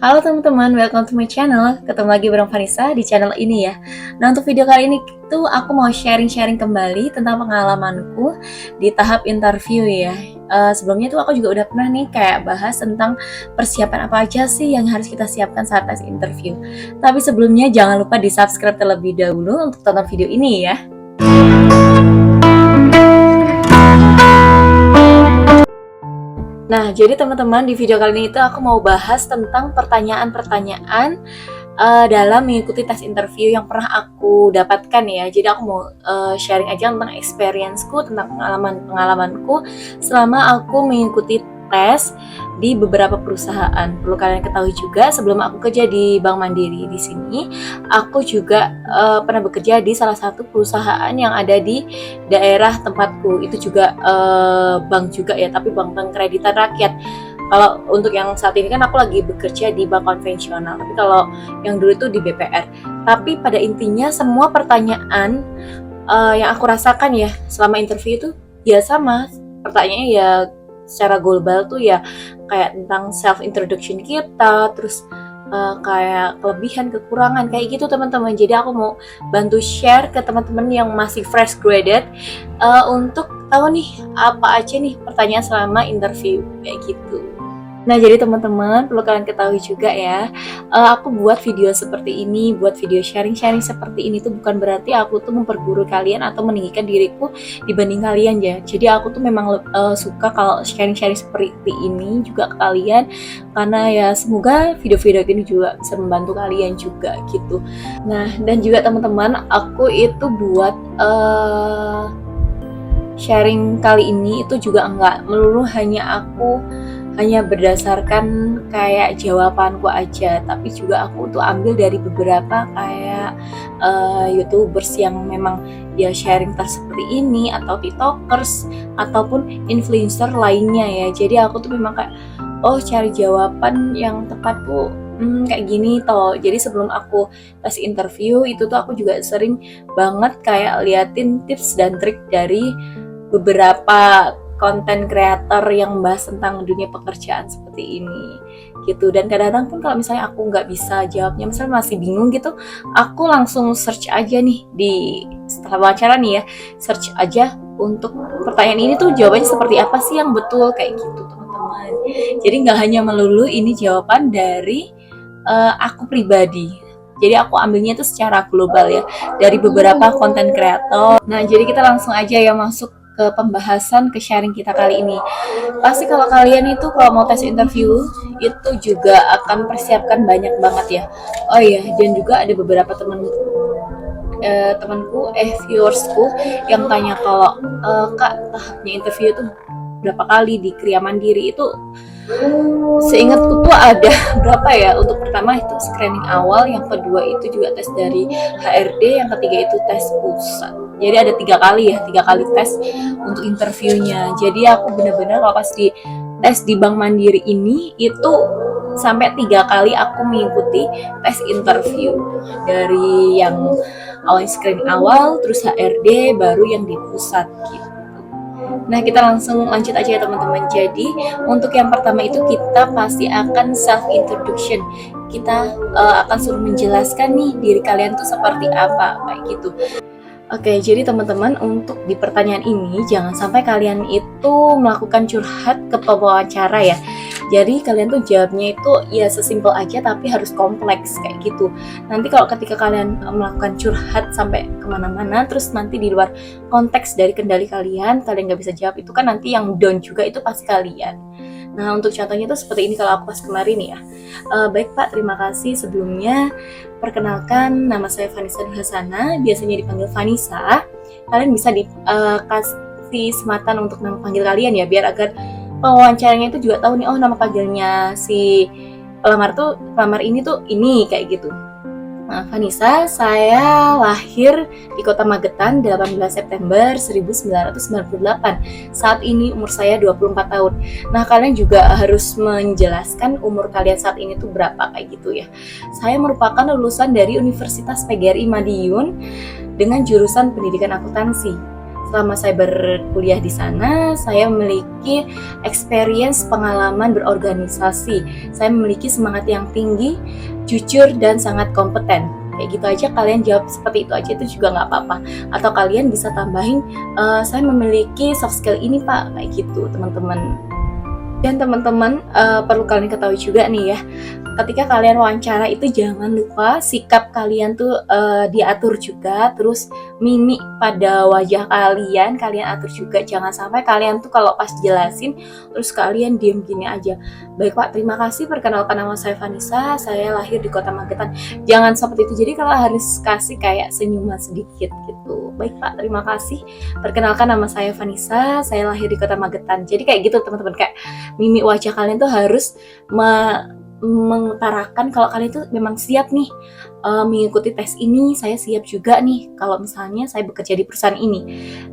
Halo teman-teman, welcome to my channel. Ketemu lagi bareng Vanessa di channel ini ya. Nah, untuk video kali ini tuh aku mau sharing-sharing kembali tentang pengalamanku di tahap interview ya. Sebelumnya tuh aku juga udah pernah nih kayak bahas tentang persiapan apa aja sih yang harus kita siapkan saat tes interview. Tapi sebelumnya jangan lupa di subscribe terlebih dahulu untuk tonton video ini ya. Nah, jadi teman-teman di video kali ini itu aku mau bahas tentang pertanyaan-pertanyaan dalam mengikuti tes interview yang pernah aku dapatkan ya. Jadi aku mau sharing aja tentang experience-ku, tentang pengalamanku selama aku mengikuti tes di beberapa perusahaan. Perlu kalian ketahui juga, sebelum aku kerja di Bank Mandiri di sini, aku juga pernah bekerja di salah satu perusahaan yang ada di daerah tempatku. Itu juga bank juga ya, tapi bank kreditan rakyat. Kalau untuk yang saat ini kan aku lagi bekerja di bank konvensional, tapi kalau yang dulu itu di BPR. Tapi pada intinya semua pertanyaan yang aku rasakan ya selama interview itu ya sama. Pertanyaannya ya secara global tuh ya kayak tentang self introduction kita, terus kayak kelebihan kekurangan kayak gitu teman-teman. Jadi aku mau bantu share ke teman-teman yang masih fresh graduate untuk tahu nih apa aja nih pertanyaan selama interview kayak gitu. Nah, jadi teman-teman perlu kalian ketahui juga ya, aku buat video seperti ini, buat video sharing-sharing seperti ini tuh bukan berarti aku tuh memperburuk kalian atau meninggikan diriku dibanding kalian ya. Jadi aku tuh memang suka kalau sharing-sharing seperti ini juga ke kalian, karena ya semoga video-video ini juga bisa membantu kalian juga gitu. Nah, dan juga teman-teman, aku itu buat sharing kali ini itu juga enggak melulu hanya berdasarkan kayak jawabanku aja, tapi juga aku tuh ambil dari beberapa kayak YouTubers yang memang ya sharing seperti ini, atau TikTokers ataupun influencer lainnya ya. Jadi aku tuh memang kayak cari jawaban yang tepat tuh kayak gini toh. Jadi sebelum aku tes interview itu tuh aku juga sering banget kayak liatin tips dan trik dari beberapa konten kreator yang membahas tentang dunia pekerjaan seperti ini gitu. Dan kadang-kadang pun kalau misalnya aku nggak bisa jawabnya, misalnya masih bingung gitu, aku langsung search aja nih setelah wawancara nih ya, search aja untuk pertanyaan ini tuh jawabannya seperti apa sih yang betul kayak gitu teman-teman. Jadi nggak hanya melulu ini jawaban dari aku pribadi. Jadi aku ambilnya itu secara global ya, dari beberapa konten kreator. Nah, jadi kita langsung aja ya masuk ke pembahasan, ke sharing kita kali ini. Pasti kalau kalian itu kalau mau tes interview itu juga akan persiapkan banyak banget ya. Oh iya, dan juga ada beberapa temanku viewersku yang tanya kalau Kak, tahapnya interview itu berapa kali di Kriya Mandiri itu. Seingatku tuh ada berapa ya? Untuk pertama itu screening awal, yang kedua itu juga tes dari HRD, yang ketiga itu tes pusat. Jadi ada 3 kali tes untuk interviewnya. Jadi aku benar-benar kalau pas di tes di Bank Mandiri ini itu sampai 3 kali aku mengikuti tes interview, dari yang awal screening awal, terus HRD, baru yang di pusat gitu. Nah, kita langsung lanjut aja ya teman-teman. Jadi untuk yang pertama itu kita pasti akan self introduction. Kita akan suruh menjelaskan nih diri kalian tuh seperti apa kayak gitu. Oke, jadi teman-teman, untuk di pertanyaan ini jangan sampai kalian itu melakukan curhat ke pewawancara ya. Jadi kalian tuh jawabnya itu ya sesimpel aja tapi harus kompleks kayak gitu. Nanti kalau ketika kalian melakukan curhat sampai kemana-mana, terus nanti di luar konteks dari kendali kalian nggak bisa jawab, itu kan nanti yang down juga itu pasti kalian. Nah, untuk contohnya itu seperti ini kalau aku pas kemarin ya. Baik Pak, terima kasih sebelumnya. Perkenalkan, nama saya Vanessa Nurhasana, biasanya dipanggil Vanessa. Kalian bisa dikasih sematan untuk nama panggil kalian ya, biar agar pewawancaranya itu juga tahu nih, nama panggilnya si pelamar ini tuh ini kayak gitu. Nah, Vanessa, saya lahir di Kota Magetan 18 September 1998. Saat ini umur saya 24 tahun. Nah, kalian juga harus menjelaskan umur kalian saat ini tuh berapa kayak gitu ya. Saya merupakan lulusan dari Universitas PGRI Madiun dengan jurusan pendidikan akuntansi. selama saya berkuliah di sana, saya memiliki experience pengalaman berorganisasi. Saya memiliki semangat yang tinggi, jujur, dan sangat kompeten. Kayak gitu aja, kalian jawab seperti itu aja, itu juga nggak apa-apa. Atau kalian bisa tambahin, saya memiliki soft skill ini Pak, kayak gitu teman-teman. Dan teman-teman, perlu kalian ketahui juga nih ya, ketika kalian wawancara itu jangan lupa sikap kalian tuh diatur juga, terus mimik pada wajah kalian atur juga. Jangan sampai kalian tuh kalau pas jelasin terus kalian diem gini aja. Baik Pak, terima kasih, perkenalkan nama saya Vanessa, saya lahir di Kota Magetan. Jangan seperti itu, jadi kalau harus kasih kayak senyuman sedikit gitu. Baik Pak, terima kasih, perkenalkan nama saya Vanessa, saya lahir di Kota Magetan. Jadi kayak gitu teman-teman, kayak mimik wajah kalian tuh harus mengutarakan kalau kalian tuh memang siap nih mengikuti tes ini. Saya siap juga nih kalau misalnya saya bekerja di perusahaan ini,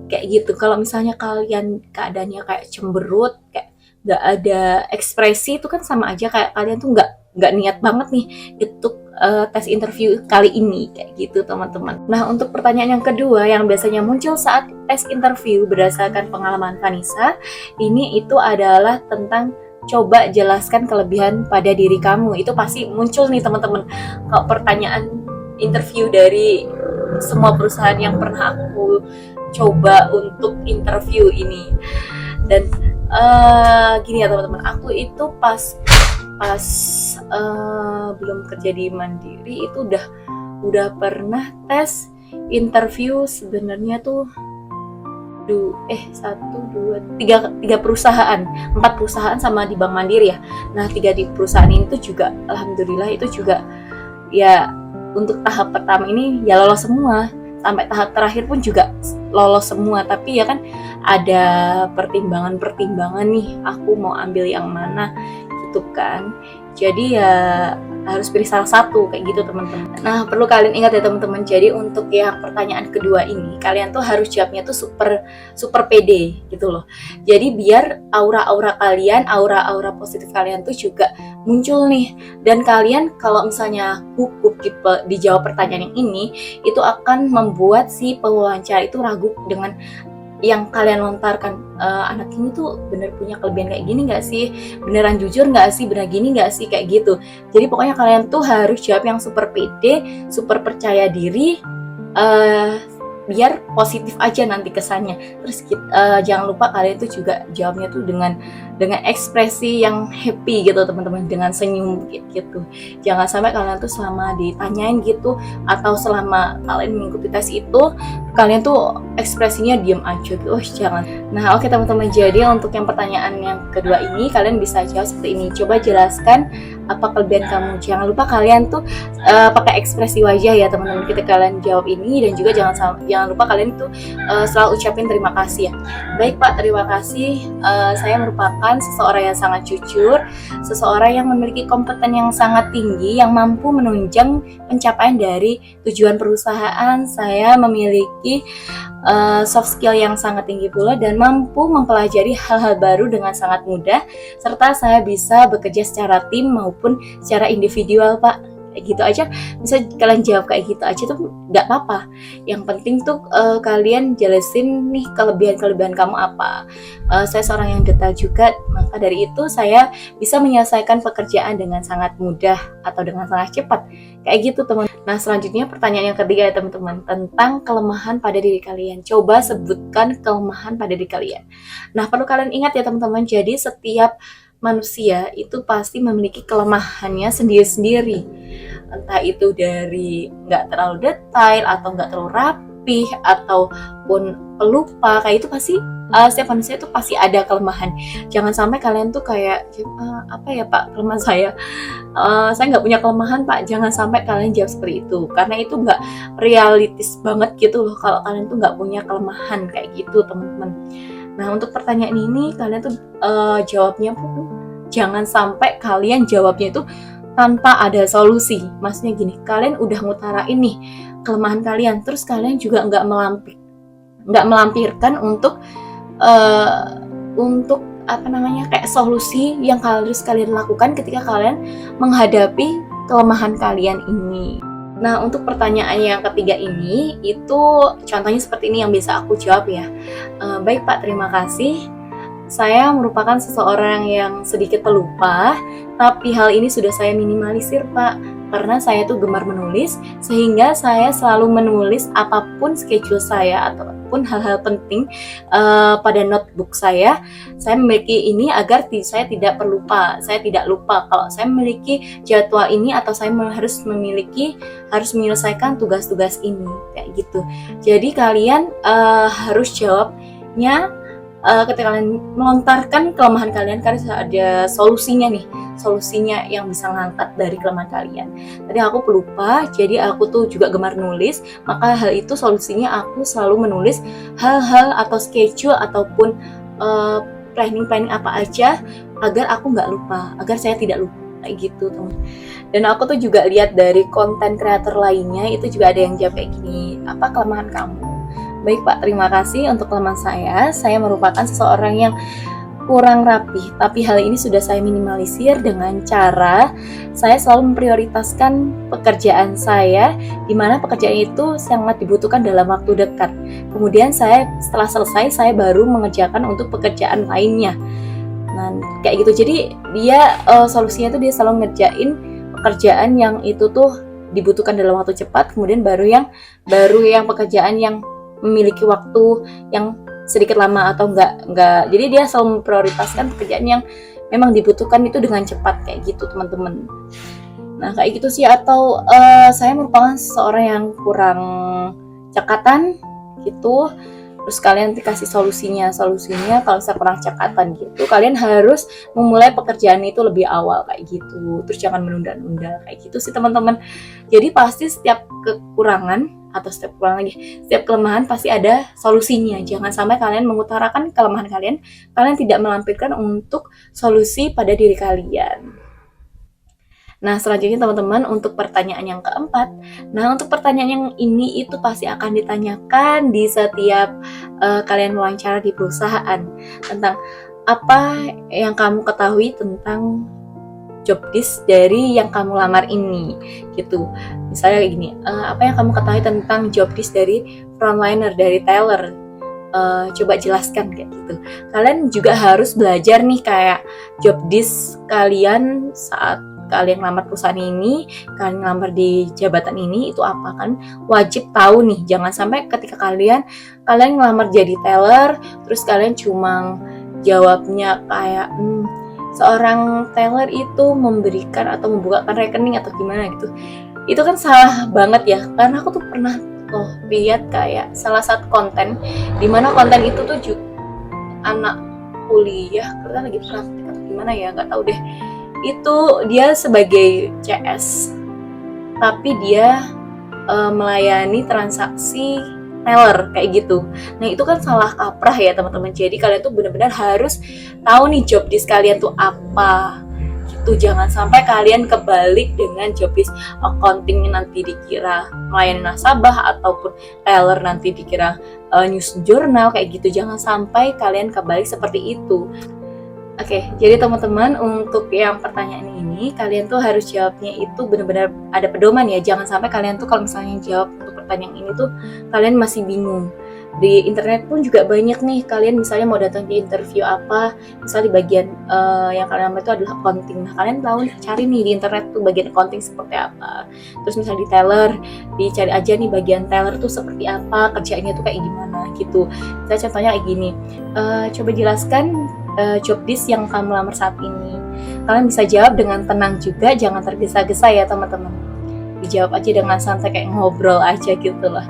kayak gitu. Kalau misalnya kalian keadaannya kayak cemberut, kayak nggak ada ekspresi, itu kan sama aja kayak kalian tuh nggak niat banget nih itu tes interview kali ini, kayak gitu teman-teman. Nah, untuk pertanyaan yang kedua yang biasanya muncul saat tes interview berdasarkan pengalaman Vanessa, ini itu adalah tentang coba jelaskan kelebihan pada diri kamu. Itu pasti muncul nih teman-teman. Kalau pertanyaan interview dari semua perusahaan yang pernah aku coba untuk interview ini. Dan gini ya teman-teman, aku itu pas belum kerja di Mandiri itu udah pernah tes interview sebenarnya tuh tiga perusahaan, 4 perusahaan sama di Bank Mandiri ya. Nah 3 di perusahaan ini tuh juga alhamdulillah itu juga ya untuk tahap pertama ini ya lolos semua, sampai tahap terakhir pun juga lolos semua. Tapi ya kan ada pertimbangan nih, aku mau ambil yang mana gitu kan. Jadi ya harus pilih salah satu, kayak gitu teman-teman. Nah, perlu kalian ingat ya teman-teman. Jadi untuk yang pertanyaan kedua ini, kalian tuh harus jawabnya tuh super pede gitu loh. Jadi biar aura kalian, aura positif kalian tuh juga muncul nih. Dan kalian kalau misalnya gugup dijawab pertanyaan yang ini, itu akan membuat si pewawancara itu ragu dengan yang kalian lontarkan. Anak ini tuh bener punya kelebihan kayak gini gak sih, beneran jujur gak sih, bener gini gak sih, kayak gitu. Jadi pokoknya kalian tuh harus jawab yang super pede, super percaya diri, biar positif aja nanti kesannya. Terus jangan lupa kalian tuh juga jawabnya tuh dengan ekspresi yang happy gitu teman-teman, dengan senyum gitu. Jangan sampai kalian tuh selama ditanyain gitu atau selama kalian mengikuti tes itu kalian tuh ekspresinya diem aja gitu. Jangan. Nah, oke teman-teman, jadi untuk yang pertanyaan yang kedua ini kalian bisa jawab seperti ini. Coba jelaskan apa kelebihan kamu. Jangan lupa kalian tuh pakai ekspresi wajah ya teman-teman ketika kalian jawab ini. Dan juga jangan lupa kalian tuh selalu ucapin terima kasih ya. Baik Pak, terima kasih. Saya merupakan seseorang yang sangat jujur, seseorang yang memiliki kompeten yang sangat tinggi, yang mampu menunjang pencapaian dari tujuan perusahaan. Saya memiliki soft skill yang sangat tinggi pula dan mampu mempelajari hal-hal baru dengan sangat mudah, serta saya bisa bekerja secara tim maupun secara individual Pak. Kayak gitu aja, bisa kalian jawab kayak gitu aja tuh nggak apa-apa. Yang penting tuh kalian jelasin nih kelebihan kamu apa. Saya seorang yang detail juga, maka dari itu saya bisa menyelesaikan pekerjaan dengan sangat mudah atau dengan sangat cepat. Kayak gitu teman. Nah, selanjutnya pertanyaan yang ketiga ya teman-teman, tentang kelemahan pada diri kalian. Coba sebutkan kelemahan pada diri kalian. Nah, perlu kalian ingat ya teman-teman, jadi setiap manusia itu pasti memiliki kelemahannya sendiri-sendiri. Entah itu dari nggak terlalu detail atau nggak terlalu rapih ataupun pelupa, kayak itu pasti setiap manusia itu pasti ada kelemahan. Jangan sampai kalian tuh kayak apa ya Pak kelemahan saya nggak punya kelemahan Pak. Jangan sampai kalian jawab seperti itu, karena itu nggak realistis banget gitu loh kalau kalian tuh nggak punya kelemahan kayak gitu teman-teman. Nah, untuk pertanyaan ini kalian tuh jawabnya pun jangan sampai kalian jawabnya itu tanpa ada solusi. Maksudnya gini, kalian udah ngutarain nih kelemahan kalian, terus kalian juga nggak melampirkan untuk kayak solusi yang harus kalian lakukan ketika kalian menghadapi kelemahan kalian ini. Nah, untuk pertanyaan yang ketiga ini, itu contohnya seperti ini yang biasa aku jawab ya. Baik Pak, terima kasih. Saya merupakan seseorang yang sedikit pelupa, tapi hal ini sudah saya minimalisir Pak. Karena saya tuh gemar menulis, sehingga saya selalu menulis apapun schedule saya ataupun hal-hal penting pada notebook saya. Saya memiliki ini agar saya tidak pelupa, saya tidak lupa kalau saya memiliki jadwal ini atau saya harus menyelesaikan tugas-tugas ini kayak gitu. Jadi kalian harus jawabnya ketika kalian melontarkan kelemahan kalian, karena ada solusinya yang bisa ngangkat dari kelemahan kalian. Tadi aku pelupa, jadi aku tuh juga gemar nulis, maka hal itu solusinya aku selalu menulis hal-hal atau schedule ataupun planning apa aja agar aku nggak lupa, agar saya tidak lupa kayak gitu teman. Dan aku tuh juga lihat dari konten kreator lainnya itu juga ada yang jawab kayak gini, apa kelemahan kamu? Baik Pak, terima kasih untuk kelemahan saya. Saya merupakan seseorang yang kurang rapih, tapi hal ini sudah saya minimalisir dengan cara saya selalu memprioritaskan pekerjaan saya, di mana pekerjaan itu sangat dibutuhkan dalam waktu dekat. Kemudian setelah selesai, saya baru mengerjakan untuk pekerjaan lainnya. Nah, kayak gitu. Jadi dia solusinya tuh dia selalu ngerjain pekerjaan yang itu tuh dibutuhkan dalam waktu cepat, kemudian baru yang pekerjaan yang memiliki waktu yang sedikit lama atau enggak. Jadi dia selalu memprioritaskan pekerjaan yang memang dibutuhkan itu dengan cepat kayak gitu teman-teman. Nah kayak gitu sih. Atau saya merupakan seseorang yang kurang cekatan gitu. Terus kalian dikasih solusinya kalau saya kurang cekatan gitu, kalian harus memulai pekerjaan itu lebih awal kayak gitu. Terus jangan menunda-nunda kayak gitu sih teman-teman. Jadi pasti setiap kekurangan atau setiap kelemahan pasti ada solusinya. Jangan sampai kalian mengutarakan kelemahan kalian tidak melampirkan untuk solusi pada diri kalian. Nah, selanjutnya teman-teman, untuk pertanyaan yang keempat. Nah, untuk pertanyaan yang ini itu pasti akan ditanyakan di setiap kalian wawancara di perusahaan, tentang apa yang kamu ketahui tentang job desk dari yang kamu lamar ini gitu. Misalnya kayak gini, apa yang kamu ketahui tentang job desk dari frontliner, dari teller, coba jelaskan kayak gitu. Kalian juga harus belajar nih kayak job desk kalian saat kalian ngelamar perusahaan ini, kalian ngelamar di jabatan ini, itu apa, kan wajib tahu nih. Jangan sampai ketika kalian ngelamar jadi teller, terus kalian cuma jawabnya kayak seorang teller itu memberikan atau membukakan rekening atau gimana gitu. Itu kan salah banget ya, karena aku tuh pernah lihat kayak salah satu konten, dimana konten itu tuh juga anak kuliah, kita lagi praktik atau gimana ya, nggak tahu deh. Itu dia sebagai CS, tapi dia melayani transaksi teller kayak gitu. Nah itu kan salah kaprah ya teman-teman. Jadi kalian tuh benar-benar harus tahu nih job desk kalian tuh apa gitu. Jangan sampai kalian kebalik dengan job desk accounting nanti dikira melayani nasabah, ataupun teller nanti dikira news journal kayak gitu. Jangan sampai kalian kebalik seperti itu. Oke, jadi teman-teman, untuk yang pertanyaan ini kalian tuh harus jawabnya itu benar-benar ada pedoman ya. Jangan sampai kalian tuh kalau misalnya jawab untuk pertanyaan ini tuh kalian masih bingung. Di internet pun juga banyak nih, kalian misalnya mau datang di interview apa, misalnya di bagian yang kalian ambil itu adalah accounting. Nah kalian tahu cari nih di internet tuh bagian accounting seperti apa. Terus misalnya di teller, dicari aja nih bagian teller tuh seperti apa, kerjaannya tuh kayak gimana gitu. Saya contohnya kayak gini, coba jelaskan job desk yang kamu lamar saat ini. Kalian bisa jawab dengan tenang juga, jangan tergesa-gesa ya teman-teman. Dijawab aja dengan santai kayak ngobrol aja gitu lah.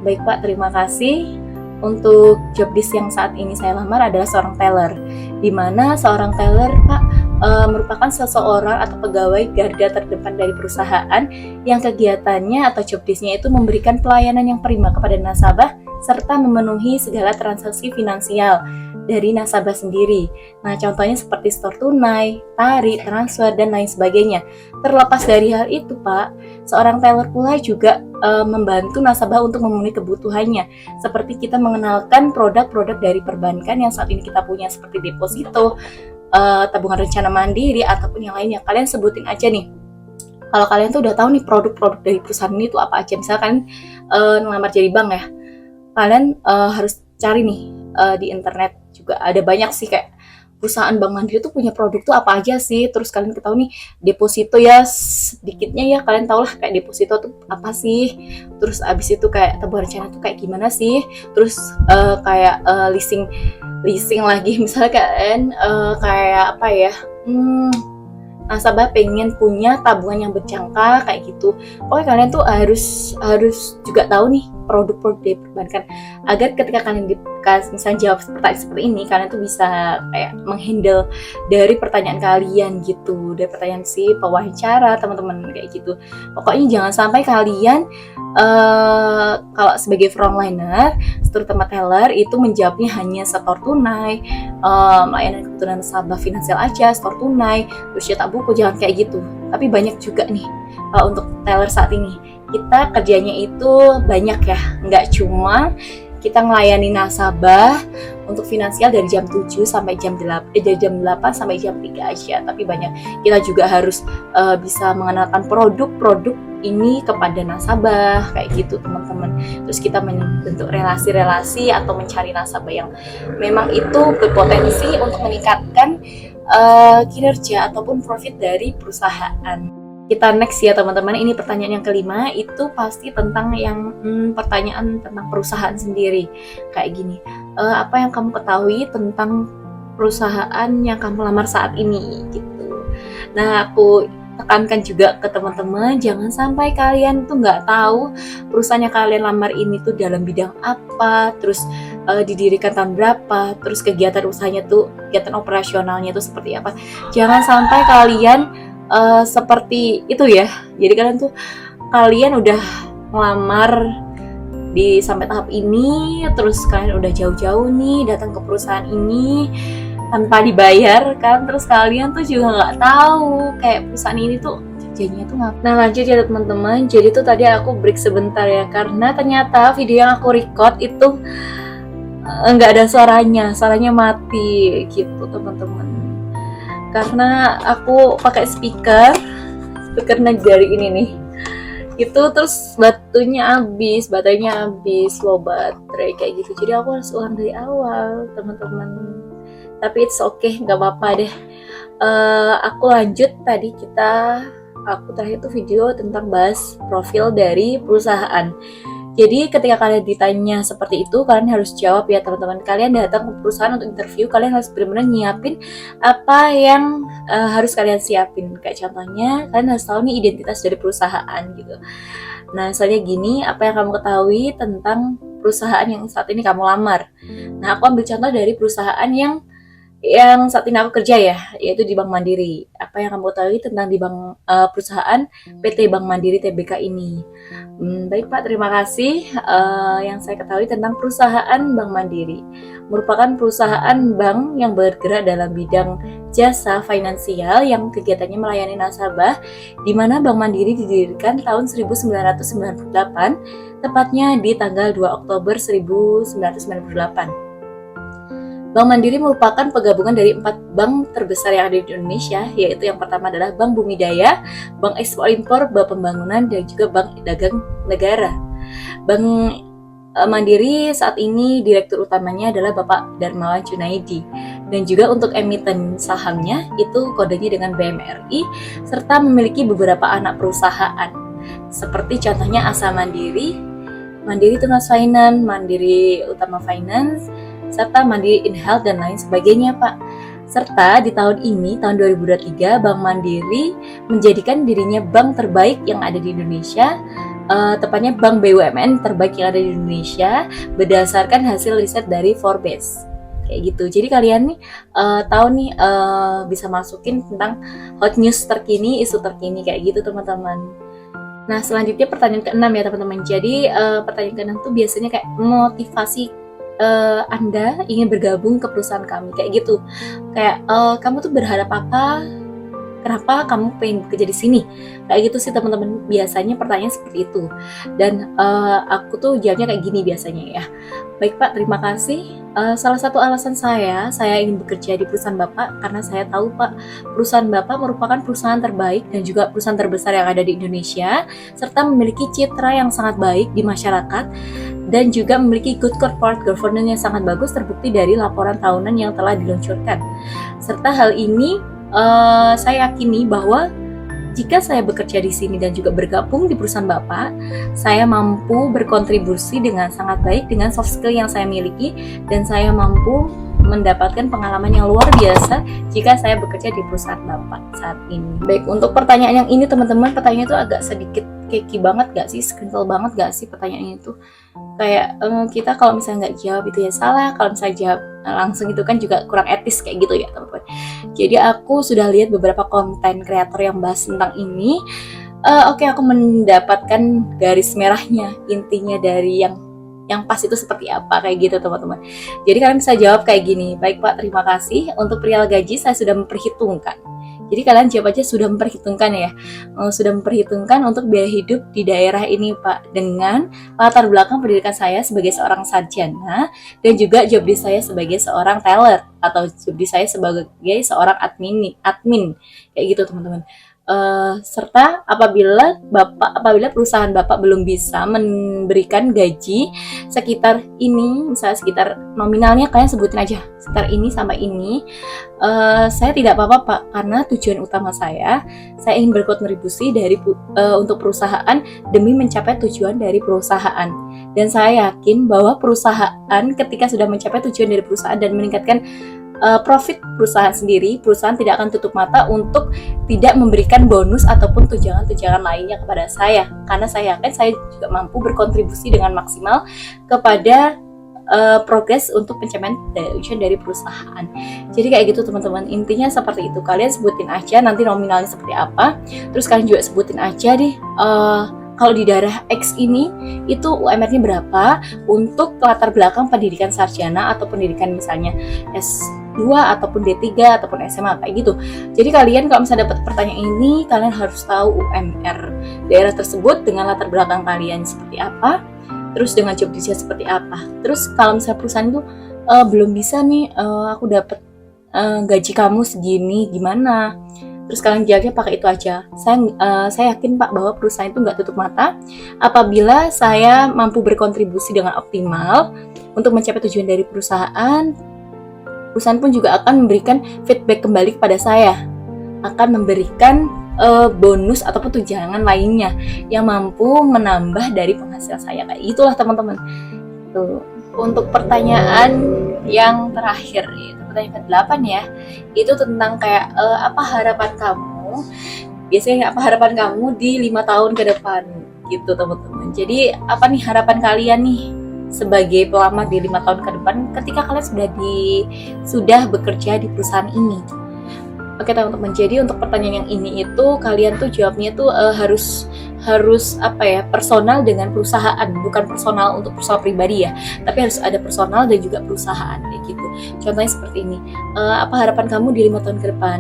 Baik Pak, terima kasih. Untuk job desk yang saat ini saya lamar adalah seorang teller, di mana seorang teller Pak merupakan seseorang atau pegawai garda terdepan dari perusahaan yang kegiatannya atau job desk-nya itu memberikan pelayanan yang prima kepada nasabah serta memenuhi segala transaksi finansial dari nasabah sendiri. Nah, contohnya seperti store tunai, tarik, transfer, dan lain sebagainya. Terlepas dari hal itu, Pak, seorang teller pula juga membantu nasabah untuk memenuhi kebutuhannya. Seperti kita mengenalkan produk-produk dari perbankan yang saat ini kita punya, seperti deposito, tabungan rencana mandiri, ataupun yang lainnya. Kalian sebutin aja nih kalau kalian tuh udah tahu nih produk-produk dari perusahaan ini tuh apa aja. Misalkan ngelamar jadi bank ya, kalian harus cari nih di internet juga ada banyak sih kayak perusahaan Bank Mandiri tuh punya produk tuh apa aja sih. Terus kalian ketahui nih deposito ya, sedikitnya ya kalian tau lah kayak deposito tuh apa sih. Terus abis itu kayak tabungan rencana tuh kayak gimana sih. Terus kayak leasing lagi misalnya kalian kayak apa ya, nasabah pengen punya tabungan yang berjangka kayak gitu. Pokoknya kalian tuh harus juga tahu nih produk-produk dari perbankan agar ketika kalian misalnya jawab pertanyaan seperti ini, kalian tuh bisa kayak menghandle dari pertanyaan kalian gitu, dari pertanyaan si pewawancara teman-teman kayak gitu. Pokoknya jangan sampai kalian kalau sebagai frontliner, terutama teller itu menjawabnya hanya setor tunai, layanan kebutuhan nasabah finansial aja, setor tunai, terus cetak buku, jangan kayak gitu. Tapi banyak juga nih kalau untuk teller saat ini kita kerjanya itu banyak ya, nggak cuma kita melayani nasabah untuk finansial dari jam 7 sampai jam 8, dari jam 8 sampai jam 3 aja, tapi banyak kita juga harus bisa mengenalkan produk-produk ini kepada nasabah kayak gitu teman-teman. Terus kita membentuk relasi-relasi atau mencari nasabah yang memang itu berpotensi untuk meningkatkan kinerja ataupun profit dari perusahaan. Kita next ya teman-teman, ini pertanyaan yang kelima, itu pasti tentang yang pertanyaan tentang perusahaan sendiri. Kayak gini, apa yang kamu ketahui tentang perusahaan yang kamu lamar saat ini gitu. Nah, aku tekankan juga ke teman-teman, jangan sampai kalian tuh nggak tahu perusahaan yang kalian lamar ini tuh dalam bidang apa, terus didirikan tahun berapa, terus kegiatan usahanya tuh, kegiatan operasionalnya tuh seperti apa. Jangan sampai kalian seperti itu ya. Jadi kalian udah ngelamar di sampai tahap ini, terus kalian udah jauh-jauh nih datang ke perusahaan ini tanpa dibayar kan, terus kalian tuh juga nggak tahu kayak perusahaan ini tuh kerjanya tuh ngapain. Nah lanjut ya teman-teman, jadi tuh tadi aku break sebentar ya karena ternyata video yang aku record itu nggak ada suaranya mati gitu teman-teman. Karena aku pakai speaker dari ini nih itu, terus baterainya habis low baterai kayak gitu, jadi aku harus ulang dari awal teman-teman. Tapi it's okay, nggak apa-apa deh. Aku lanjut tadi, aku terakhir tuh video tentang bahas profil dari perusahaan. Jadi ketika kalian ditanya seperti itu, kalian harus jawab ya teman-teman. Kalian datang ke perusahaan untuk interview, kalian harus benar-benar nyiapin apa yang harus kalian siapin. Kayak contohnya, kalian harus tahu nih identitas dari perusahaan gitu. Nah, misalnya gini, apa yang kamu ketahui tentang perusahaan yang saat ini kamu lamar. Nah, aku ambil contoh dari perusahaan yang saat ini aku kerja ya, yaitu di Bank Mandiri. Apa yang kamu ketahui tentang di perusahaan PT Bank Mandiri Tbk ini? Baik Pak, terima kasih. Yang saya ketahui tentang perusahaan Bank Mandiri merupakan perusahaan bank yang bergerak dalam bidang jasa finansial yang kegiatannya melayani nasabah, di mana Bank Mandiri didirikan tahun 1998, tepatnya di tanggal 2 Oktober 1998. Bank Mandiri merupakan penggabungan dari 4 bank terbesar yang ada di Indonesia, yaitu yang pertama adalah Bank Bumidaya, Bank Ekspor Impor, Bank Pembangunan, dan juga Bank Dagang Negara. Bank Mandiri saat ini direktur utamanya adalah Bapak Darmawan Junaidi, dan juga untuk emiten sahamnya itu kodenya dengan BMRI, serta memiliki beberapa anak perusahaan, seperti contohnya Asa Mandiri, Mandiri Tunas Finance, Mandiri Utama Finance, serta Mandiri InHealth dan lain sebagainya Pak. Serta di tahun ini, tahun 2023, Bank Mandiri menjadikan dirinya bank terbaik yang ada di Indonesia, tepatnya bank BUMN terbaik yang ada di Indonesia berdasarkan hasil riset dari Forbes. Kayak gitu. Jadi kalian nih tahu nih bisa masukin tentang hot news terkini, isu terkini kayak gitu teman-teman. Nah selanjutnya pertanyaan ke-6 ya teman-teman. Jadi pertanyaan ke-6 tuh biasanya kayak motivasi Anda ingin bergabung ke perusahaan kami kayak gitu. Kayak kamu tuh berharap apa kenapa kamu pengen bekerja di sini? Kayak gitu sih teman-teman, biasanya pertanyaan seperti itu. Dan aku tuh jawabnya kayak gini biasanya ya. Baik Pak, terima kasih. Salah satu alasan saya ingin bekerja di perusahaan Bapak karena saya tahu Pak, perusahaan Bapak merupakan perusahaan terbaik dan juga perusahaan terbesar yang ada di Indonesia, serta memiliki citra yang sangat baik di masyarakat, dan juga memiliki good corporate governance yang sangat bagus terbukti dari laporan tahunan yang telah diluncurkan. Serta hal ini saya yakini bahwa jika saya bekerja di sini dan juga bergabung di perusahaan Bapak, saya mampu berkontribusi dengan sangat baik dengan soft skill yang saya miliki, dan saya mampu mendapatkan pengalaman yang luar biasa jika saya bekerja di perusahaan Bapak saat ini. Baik, untuk pertanyaan yang ini teman-teman, pertanyaannya itu agak sedikit keki banget gak sih, skrinkel banget gak sih pertanyaannya itu? Kayak kita kalau misalnya nggak jawab itu ya salah, kalau misalnya jawab langsung itu kan juga kurang etis kayak gitu ya teman-teman. Jadi aku sudah lihat beberapa konten kreator yang bahas tentang ini. Oke, aku mendapatkan garis merahnya, intinya dari yang pas itu seperti apa kayak gitu teman-teman. Jadi kalian bisa jawab kayak gini, baik Pak, terima kasih, untuk perihal gaji saya sudah memperhitungkan. Jadi kalian jawab aja sudah memperhitungkan ya, sudah memperhitungkan untuk biaya hidup di daerah ini Pak, dengan latar belakang pendidikan saya sebagai seorang sarjana, dan juga job desk saya sebagai seorang teller, atau job desk saya sebagai seorang admin kayak gitu teman-teman. Serta apabila perusahaan Bapak belum bisa memberikan gaji sekitar ini, misalnya sekitar nominalnya kalian sebutin aja sekitar ini sampai ini, saya tidak apa-apa Pak, karena tujuan utama saya ingin berkontribusi untuk perusahaan demi mencapai tujuan dari perusahaan. Dan saya yakin bahwa perusahaan ketika sudah mencapai tujuan dari perusahaan dan meningkatkan profit perusahaan sendiri, perusahaan tidak akan tutup mata untuk tidak memberikan bonus ataupun tunjangan-tunjangan lainnya kepada saya, karena saya yakin saya juga mampu berkontribusi dengan maksimal kepada progres untuk pencapaian tujuan dari perusahaan. Jadi kayak gitu teman-teman, intinya seperti itu. Kalian sebutin aja nanti nominalnya seperti apa, terus kalian juga sebutin aja deh kalau di daerah X ini itu UMR-nya berapa untuk latar belakang pendidikan sarjana atau pendidikan misalnya S2 ataupun D3 ataupun SMA kayak gitu. Jadi kalian kalau misalnya dapat pertanyaan ini, kalian harus tahu UMR daerah tersebut dengan latar belakang kalian seperti apa, terus dengan job desk seperti apa. Terus kalau misalnya perusahaan itu belum bisa nih, aku dapat gaji kamu segini, gimana? Terus kalian jawabnya pakai itu aja. Saya yakin Pak bahwa perusahaan itu nggak tutup mata apabila saya mampu berkontribusi dengan optimal untuk mencapai tujuan dari perusahaan. Perusahaan pun juga akan memberikan feedback kembali kepada saya, akan memberikan bonus ataupun tunjangan lainnya yang mampu menambah dari penghasilan saya. Kayak itulah teman-teman. Tuh. Untuk pertanyaan yang terakhir, itu pertanyaan ke-8 ya, itu tentang kayak apa harapan kamu, biasanya apa harapan kamu di 5 tahun ke depan gitu teman-teman. Jadi apa nih harapan kalian nih sebagai pelamar di 5 tahun ke depan ketika kalian sudah bekerja di perusahaan ini? Oke teman-teman, jadi untuk pertanyaan yang ini itu kalian tuh jawabnya tuh harus apa ya, personal dengan perusahaan, bukan personal untuk perusahaan pribadi ya, tapi harus ada personal dan juga perusahaan kayak gitu. Contohnya seperti ini, apa harapan kamu di 5 tahun ke depan?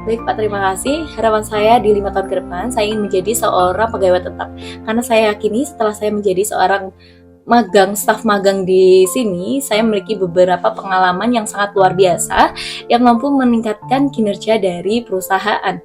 Baik Pak, terima kasih. Harapan saya di 5 tahun ke depan, saya ingin menjadi seorang pegawai tetap, karena saya yakini setelah saya menjadi seorang staf magang di sini, saya memiliki beberapa pengalaman yang sangat luar biasa yang mampu meningkatkan kinerja dari perusahaan.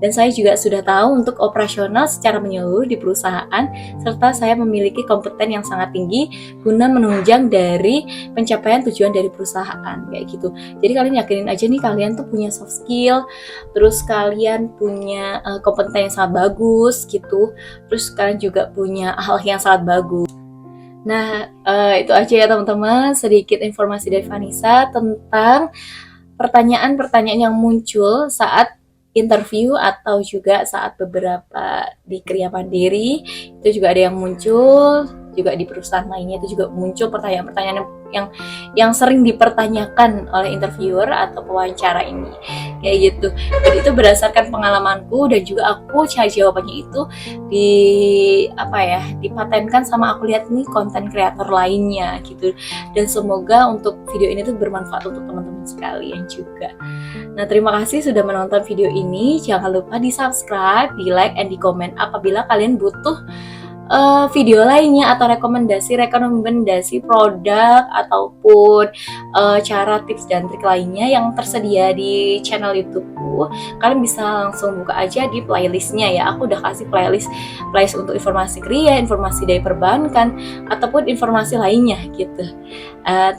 Dan saya juga sudah tahu untuk operasional secara menyeluruh di perusahaan, serta saya memiliki kompeten yang sangat tinggi guna menunjang dari pencapaian tujuan dari perusahaan kayak gitu. Jadi kalian yakinin aja nih, kalian tuh punya soft skill, terus kalian punya kompeten yang sangat bagus gitu, terus kalian juga punya hal yang sangat bagus. Nah, itu aja ya teman-teman, sedikit informasi dari Vanessa tentang pertanyaan-pertanyaan yang muncul saat interview atau juga saat beberapa di Kriya Mandiri. Itu juga ada yang muncul, juga di perusahaan lainnya itu juga muncul pertanyaan-pertanyaan yang yang sering dipertanyakan oleh interviewer atau pewawancara ini, kayak gitu. Dan itu berdasarkan pengalamanku, dan juga aku cari jawabannya itu dipatenkan sama aku lihat nih konten kreator lainnya gitu. Dan semoga untuk video ini tuh bermanfaat untuk teman-teman sekalian juga. Nah, terima kasih sudah menonton video ini. Jangan lupa di subscribe, di like, and di komen apabila kalian butuh video lainnya atau rekomendasi produk ataupun cara tips dan trik lainnya yang tersedia di channel YouTubeku. Kalian bisa langsung buka aja di playlistnya ya. Aku udah kasih playlist untuk informasi kria, informasi dari perbankan ataupun informasi lainnya gitu.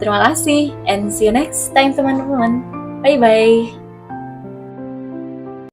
Terima kasih and see you next time teman-teman. Bye bye.